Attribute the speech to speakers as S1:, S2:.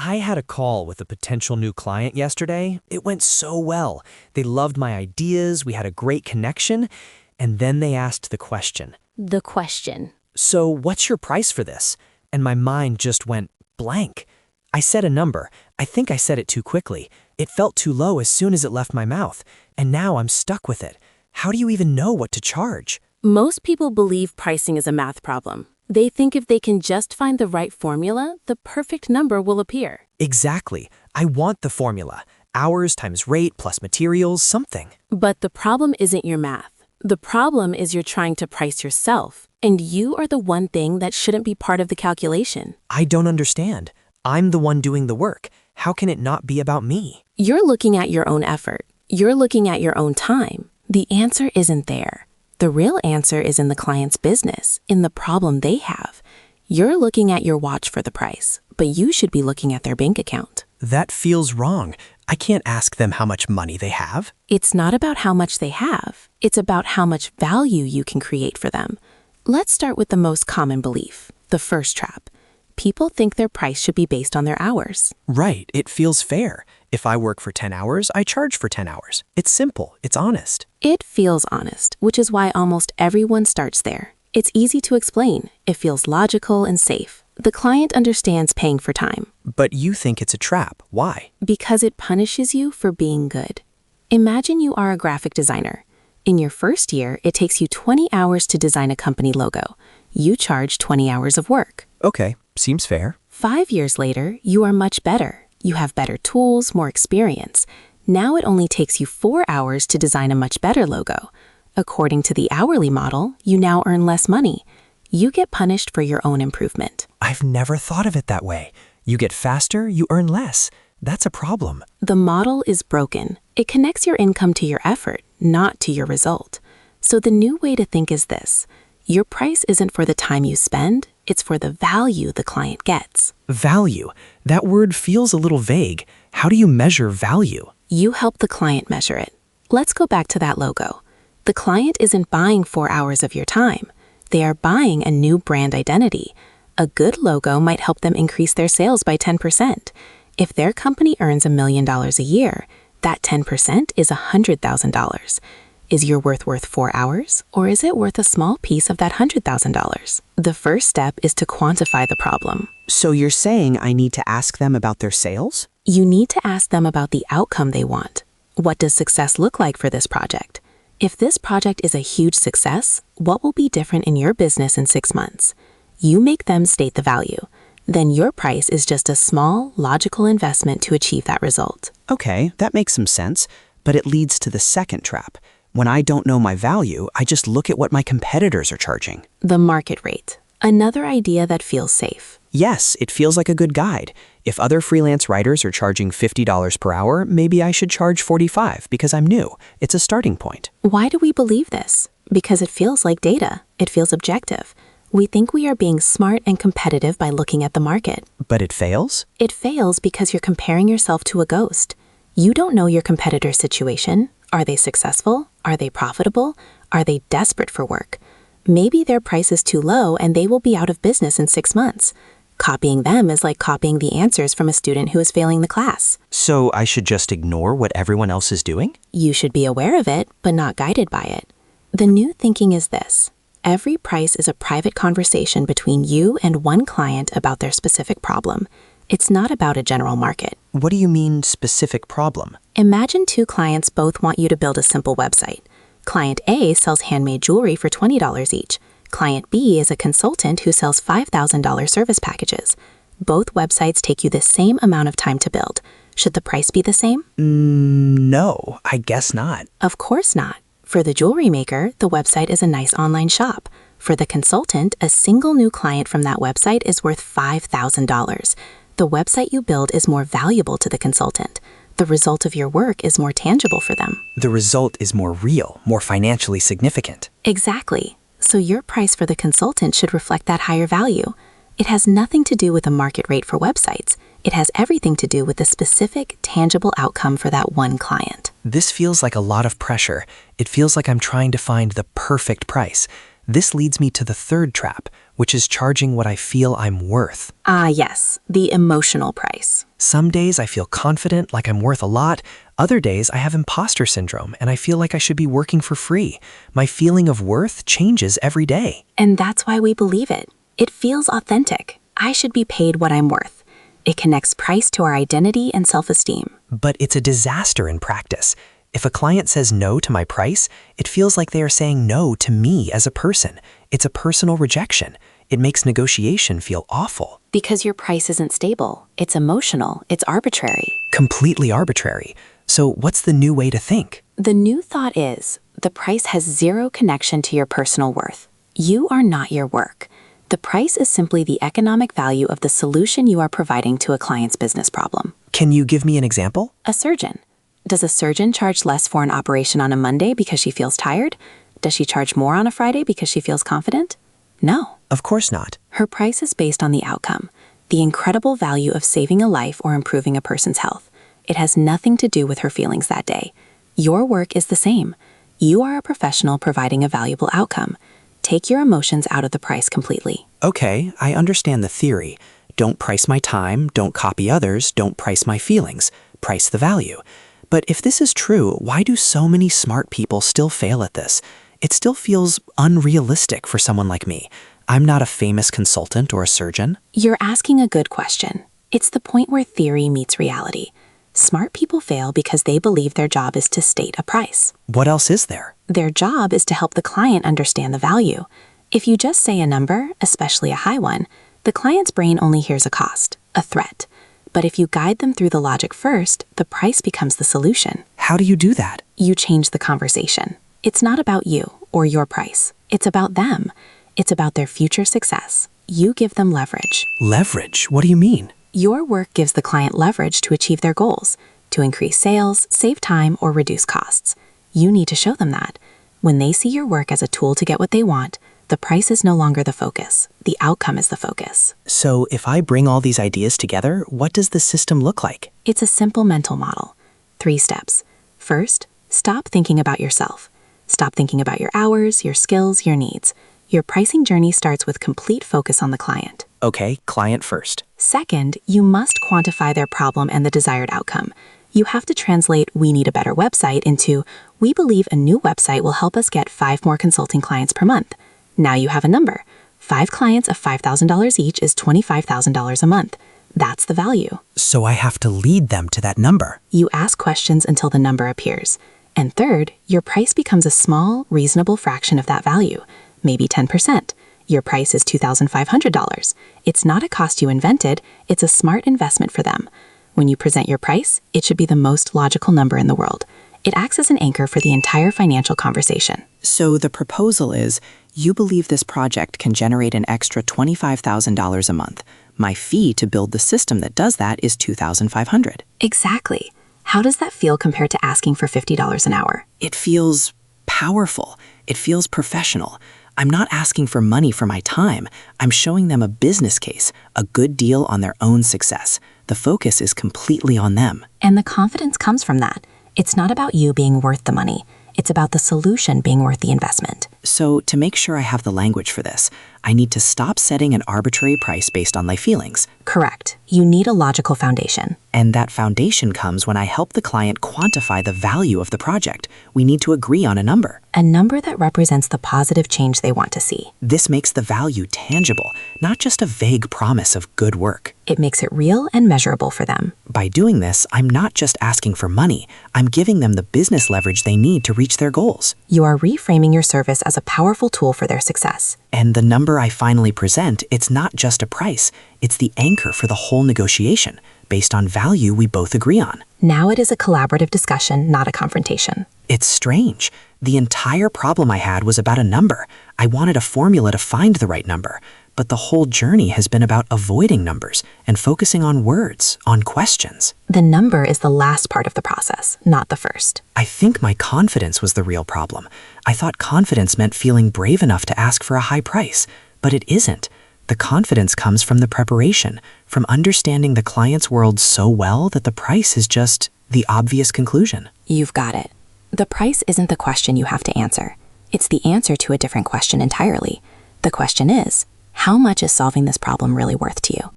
S1: I had a call with a potential new client yesterday. It went so well. They loved my ideas, we had a great connection, and then they asked the question.
S2: The question.
S1: So what's your price for this? And my mind just went blank. I said a number. I think I said it too quickly. It felt too low as soon as it left my mouth, and now I'm stuck with it. How do you even know what to charge?
S2: Most people believe pricing is a math problem. They think if they can just find the right formula, the perfect number will appear.
S1: Exactly. I want the formula. Hours times rate plus materials, something.
S2: But the problem isn't your math. The problem is you're trying to price yourself, and you are the one thing that shouldn't be part of the calculation.
S1: I don't understand. I'm the one doing the work. How can it not be about me?
S2: You're looking at your own effort. You're looking at your own time. The answer isn't there. The real answer is in the client's business, in the problem they have. You're looking at your watch for the price, but you should be looking at their bank account.
S1: That feels wrong. I can't ask them how much money they have.
S2: It's not about how much they have. It's about how much value you can create for them. Let's start with the most common belief, the first trap. People think their price should be based on their hours.
S1: Right, it feels fair. If I work for 10 hours, I charge for 10 hours. It's simple, it's honest.
S2: It feels honest, which is why almost everyone starts there. It's easy to explain. It feels logical and safe. The client understands paying for time.
S1: But you think it's a trap. Why?
S2: Because it punishes you for being good. Imagine you are a graphic designer. In your first year, it takes you 20 hours to design a company logo. You charge 20 hours of work.
S1: Okay, seems fair.
S2: 5 years later, you are much better. You have better tools, more experience. Now it only takes you 4 hours to design a much better logo. According to the hourly model, you now earn less money. You get punished for your own improvement.
S1: I've never thought of it that way. You get faster, you earn less. That's a problem.
S2: The model is broken. It connects your income to your effort, not to your result. So the new way to think is this. Your price isn't for the time you spend, it's for the value the client gets.
S1: Value. That word feels a little vague. How do you measure value?
S2: You help the client measure it. Let's go back to that logo. The client isn't buying 4 hours of your time. They are buying a new brand identity. A good logo might help them increase their sales by 10%. If their company earns $1 million a year, that 10% is $100,000. Is your worth 4 hours, or is it worth a small piece of that $100,000? The first step is to quantify the problem.
S1: So you're saying I need to ask them about their sales?
S2: You need to ask them about the outcome they want. What does success look like for this project? If this project is a huge success, what will be different in your business in 6 months? You make them state the value. Then your price is just a small, logical investment to achieve that result.
S1: Okay, that makes some sense, but it leads to the second trap. When I don't know my value, I just look at what my competitors are charging.
S2: The market rate. Another idea that feels safe.
S1: Yes, it feels like a good guide. If other freelance writers are charging $50 per hour, maybe I should charge $45 because I'm new. It's a starting point.
S2: Why do we believe this? Because it feels like data. It feels objective. We think we are being smart and competitive by looking at the market.
S1: But it fails?
S2: It fails because you're comparing yourself to a ghost. You don't know your competitor's situation. Are they successful? Are they profitable? Are they desperate for work? Maybe their price is too low and they will be out of business in 6 months. Copying them is like copying the answers from a student who is failing the class.
S1: So I should just ignore what everyone else is doing?
S2: You should be aware of it, but not guided by it. The new thinking is this. Every price is a private conversation between you and one client about their specific problem. It's not about a general market.
S1: What do you mean, specific problem?
S2: Imagine 2 clients both want you to build a simple website. Client A sells handmade jewelry for $20 each. Client B is a consultant who sells $5,000 service packages. Both websites take you the same amount of time to build. Should the price be the same?
S1: No, I guess not.
S2: Of course not. For the jewelry maker, the website is a nice online shop. For the consultant, a single new client from that website is worth $5,000. The website you build is more valuable to the consultant. The result of your work is more tangible for them.
S1: The result is more real, more financially significant.
S2: Exactly. So your price for the consultant should reflect that higher value. It has nothing to do with the market rate for websites. It has everything to do with the specific, tangible outcome for that one client.
S1: This feels like a lot of pressure. It feels like I'm trying to find the perfect price. This leads me to the third trap. which is charging what I feel I'm worth.
S2: Ah, yes, the emotional price.
S1: Some days I feel confident, like I'm worth a lot. Other days I have imposter syndrome and I feel like I should be working for free. My feeling of worth changes every day.
S2: And that's why we believe it. It feels authentic. I should be paid what I'm worth. It connects price to our identity and self-esteem.
S1: But it's a disaster in practice. If a client says no to my price, it feels like they are saying no to me as a person. It's a personal rejection. It makes negotiation feel awful.
S2: Because your price isn't stable. It's emotional. It's arbitrary.
S1: Completely arbitrary. So what's the new way to think?
S2: The new thought is, the price has zero connection to your personal worth. You are not your work. The price is simply the economic value of the solution you are providing to a client's business problem.
S1: Can you give me an example?
S2: A surgeon. Does a surgeon charge less for an operation on a Monday because she feels tired? Does she charge more on a Friday because she feels confident? No.
S1: Of course not.
S2: Her price is based on the outcome, the incredible value of saving a life or improving a person's health. It has nothing to do with her feelings that day. Your work is the same. You are a professional providing a valuable outcome. Take your emotions out of the price completely.
S1: Okay, I understand the theory. Don't price my time, don't copy others, don't price my feelings. Price the value. But if this is true, why do so many smart people still fail at this? It still feels unrealistic for someone like me. I'm not a famous consultant or a surgeon.
S2: You're asking a good question. It's the point where theory meets reality. Smart people fail because they believe their job is to state a price.
S1: What else is there?
S2: Their job is to help the client understand the value. If you just say a number, especially a high one, the client's brain only hears a cost, a threat. But if you guide them through the logic first, the price becomes the solution.
S1: How do you do that?
S2: You change the conversation. It's not about you or your price. It's about them. It's about their future success. You give them leverage.
S1: Leverage? What do you mean?
S2: Your work gives the client leverage to achieve their goals, to increase sales, save time, or reduce costs. You need to show them that. When they see your work as a tool to get what they want, the price is no longer the focus. The outcome is the focus.
S1: So if I bring all these ideas together, what does the system look like?
S2: It's a simple mental model. 3 steps. First, stop thinking about yourself. Stop thinking about your hours, your skills, your needs. Your pricing journey starts with complete focus on the client.
S1: Okay, client first.
S2: Second, you must quantify their problem and the desired outcome. You have to translate "we need a better website" into "we believe a new website will help us get 5 more consulting clients per month." Now you have a number. 5 clients of $5,000 each is $25,000 a month. That's the value.
S1: So I have to lead them to that number.
S2: You ask questions until the number appears. And third, your price becomes a small, reasonable fraction of that value, maybe 10%. Your price is $2,500. It's not a cost you invented, it's a smart investment for them. When you present your price, it should be the most logical number in the world. It acts as an anchor for the entire financial conversation.
S3: So the proposal is, you believe this project can generate an extra $25,000 a month. My fee to build the system that does that is $2,500.
S2: Exactly. How does that feel compared to asking for $50 an hour?
S3: It feels powerful. It feels professional. I'm not asking for money for my time. I'm showing them a business case, a good deal on their own success. The focus is completely on them.
S2: And the confidence comes from that. It's not about you being worth the money. It's about the solution being worth the investment.
S3: So to make sure I have the language for this, I need to stop setting an arbitrary price based on my feelings.
S2: Correct. You need a logical foundation.
S3: And that foundation comes when I help the client quantify the value of the project. We need to agree on a number.
S2: A number that represents the positive change they want to see.
S3: This makes the value tangible, not just a vague promise of good work.
S2: It makes it real and measurable for them.
S3: By doing this, I'm not just asking for money. I'm giving them the business leverage they need to reach their goals.
S2: You are reframing your service as a powerful tool for their success.
S3: And the number I finally present, it's not just a price. It's the anchor for the whole negotiation, based on value we both agree on.
S2: Now it is a collaborative discussion, not a confrontation.
S3: It's strange. The entire problem I had was about a number. I wanted a formula to find the right number. But the whole journey has been about avoiding numbers and focusing on words, on questions.
S2: The number is the last part of the process, not the first.
S3: I think my confidence was the real problem. I thought confidence meant feeling brave enough to ask for a high price, but it isn't. The confidence comes from the preparation, from understanding the client's world so well that the price is just the obvious conclusion.
S2: You've got it. The price isn't the question you have to answer. It's the answer to a different question entirely. The question is, How much is solving this problem really worth to you?